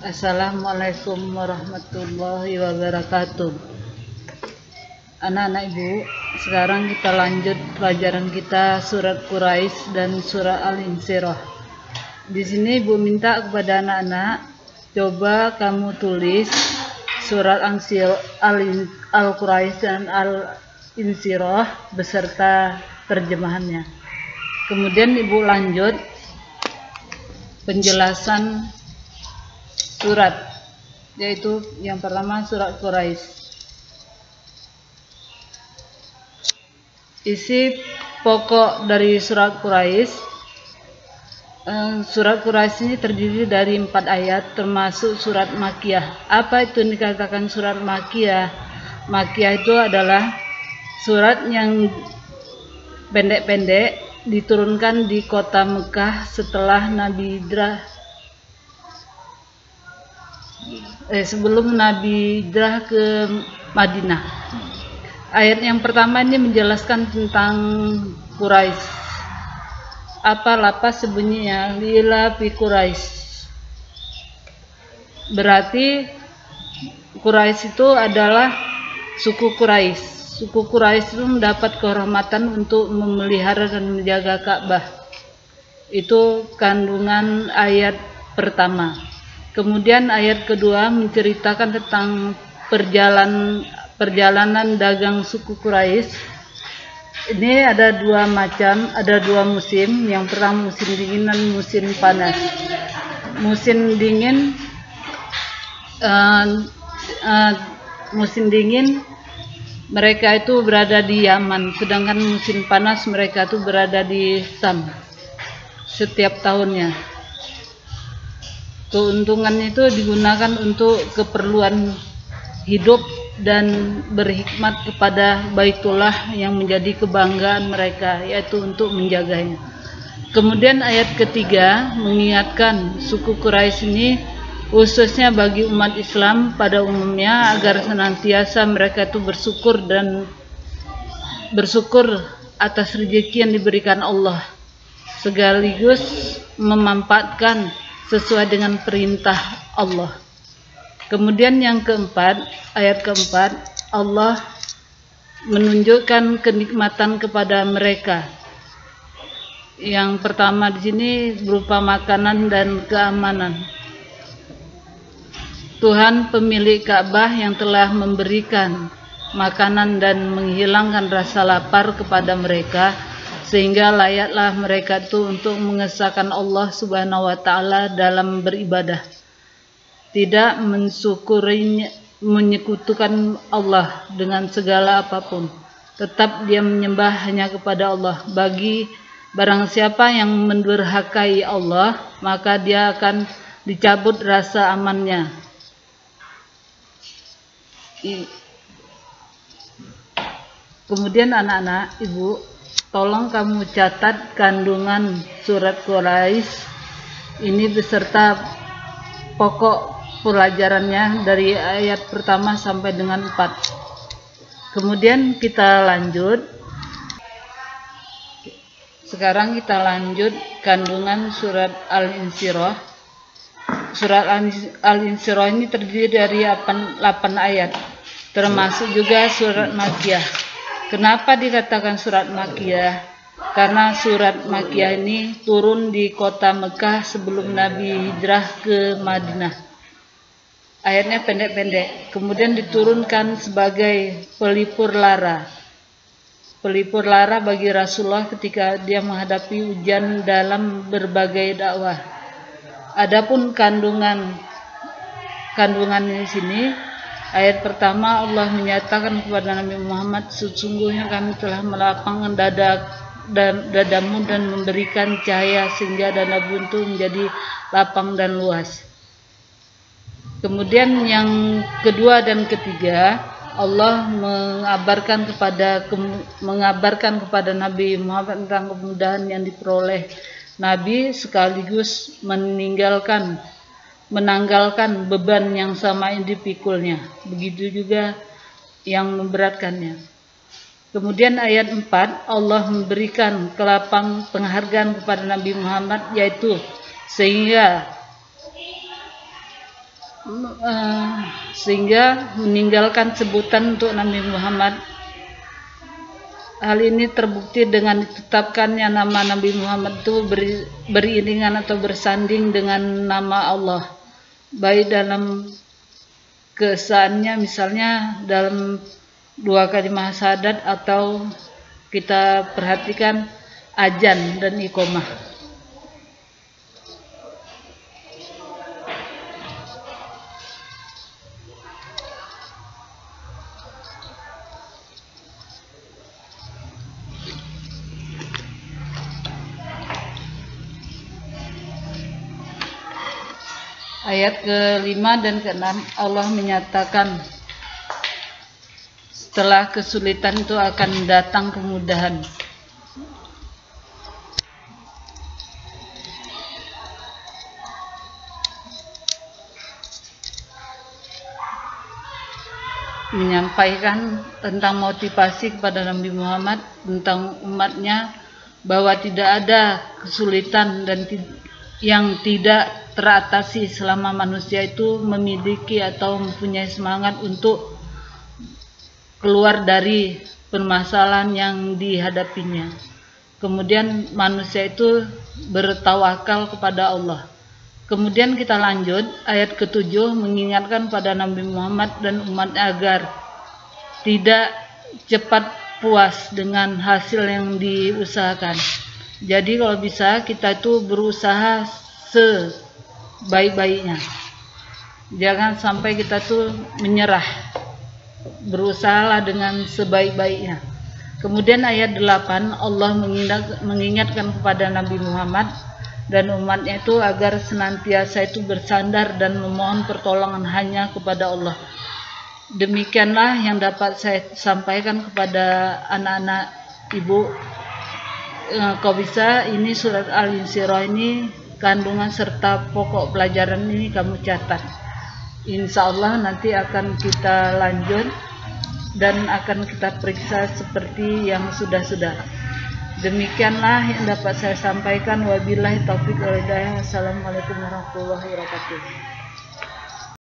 Assalamualaikum warahmatullahi wabarakatuh. Anak-anak ibu, sekarang kita lanjut pelajaran kita surat Quraisy dan surah Al-Insyirah. Di sini ibu minta kepada anak-anak, coba kamu tulis surat Al-Quraisy dan Al-Insyirah beserta terjemahannya. Kemudian ibu lanjut penjelasan surat, yaitu yang pertama surat Quraisy. Isi pokok dari surat Quraisy. Surat Quraisy ini terdiri dari 4 ayat, termasuk surat Makkiyah. Apa itu dikatakan surat Makkiyah? Makkiyah itu adalah surat yang pendek-pendek, diturunkan di kota Mekah setelah Nabi Hijrah. Sebelum Nabi hijrah ke Madinah. Ayat yang pertama ini menjelaskan tentang Quraisy. Apa lapas sebunyinya? Lila fi Quraisy. Berarti Quraisy itu adalah suku Quraisy. Suku Quraisy itu mendapat kehormatan untuk memelihara dan menjaga Ka'bah. Itu kandungan ayat pertama. Kemudian ayat kedua menceritakan tentang perjalanan dagang suku Quraisy. Ini ada dua macam, ada dua musim. Yang pertama musim dingin dan musim panas. Musim dingin mereka itu berada di Yaman, sedangkan musim panas mereka itu berada di Syam setiap tahunnya. Keuntungan itu digunakan untuk keperluan hidup dan berkhidmat kepada Baitullah yang menjadi kebanggaan mereka, yaitu untuk menjaganya. Kemudian ayat ketiga mengingatkan suku Quraisy ini khususnya bagi umat Islam pada umumnya agar senantiasa mereka itu bersyukur atas rezeki yang diberikan Allah, sekaligus memanfaatkan sesuai dengan perintah Allah. Kemudian yang keempat, ayat keempat, Allah menunjukkan kenikmatan kepada mereka. Yang pertama di sini berupa makanan dan keamanan. Tuhan pemilik Ka'bah yang telah memberikan makanan dan menghilangkan rasa lapar kepada mereka, sehingga layaklah mereka itu untuk mengesahkan Allah Subhanahu wa Ta'ala dalam beribadah, tidak menyekutukan Allah dengan segala apapun, tetap dia menyembah hanya kepada Allah. Bagi barang siapa yang mendurhakai Allah, maka dia akan dicabut rasa amannya. Kemudian anak-anak ibu, tolong kamu catat kandungan surat Quraisy ini beserta pokok pelajarannya dari ayat pertama sampai dengan 4. Kemudian kita lanjut. Sekarang kita lanjut kandungan surat Al-Insyirah. Surat Al-Insyirah ini terdiri dari 8 ayat, termasuk juga surat Makkiyah. Kenapa dikatakan surat Makkiyah? Karena surat Makkiyah ini turun di kota Mekah sebelum Nabi hijrah ke Madinah. Ayatnya pendek-pendek. Kemudian diturunkan sebagai pelipur lara. Pelipur lara bagi Rasulullah ketika dia menghadapi ujian dalam berbagai dakwah. Adapun kandungan di sini, ayat pertama Allah menyatakan kepada Nabi Muhammad, sesungguhnya kami telah melapangkan dadamu dan memberikan cahaya sehingga dada buntu menjadi lapang dan luas. Kemudian yang kedua dan ketiga, Allah mengabarkan kepada Nabi Muhammad tentang kemudahan yang diperoleh Nabi, sekaligus menanggalkan beban yang sama yang dipikulnya, begitu juga yang memberatkannya. Kemudian ayat 4, Allah memberikan kelapang penghargaan kepada Nabi Muhammad, yaitu sehingga sehingga meninggalkan sebutan untuk Nabi Muhammad. Hal ini terbukti dengan ditetapkannya nama Nabi Muhammad itu beriringan atau bersanding dengan nama Allah, baik dalam keesaannya, misalnya dalam 2 kalimat syahadat, atau kita perhatikan azan dan iqomah. Ayat ke-5 dan ke-6 Allah menyatakan setelah kesulitan itu akan datang kemudahan. Menyampaikan tentang motivasi kepada Nabi Muhammad, tentang umatnya, bahwa tidak ada kesulitan dan yang tidak teratasi selama manusia itu memiliki atau mempunyai semangat untuk keluar dari permasalahan yang dihadapinya. Kemudian manusia itu bertawakal kepada Allah. Kemudian kita lanjut, ayat ke-7 mengingatkan pada Nabi Muhammad dan umatnya agar tidak cepat puas dengan hasil yang diusahakan. Jadi kalau bisa kita itu berusaha sebaik-baiknya. Jangan sampai kita tuh menyerah. Berusahalah dengan sebaik-baiknya. Kemudian ayat 8 Allah mengingatkan kepada Nabi Muhammad dan umatnya itu agar senantiasa itu bersandar dan memohon pertolongan hanya kepada Allah. Demikianlah yang dapat saya sampaikan kepada anak-anak ibu. Kau bisa, ini surat Al-Insyirah ini kandungan serta pokok pelajaran ini kamu catat. Insya Allah nanti akan kita lanjut dan akan kita periksa seperti yang sudah-sudah. Demikianlah yang dapat saya sampaikan. Wabillahi taufiq wal hidayah. Assalamualaikum warahmatullahi wabarakatuh.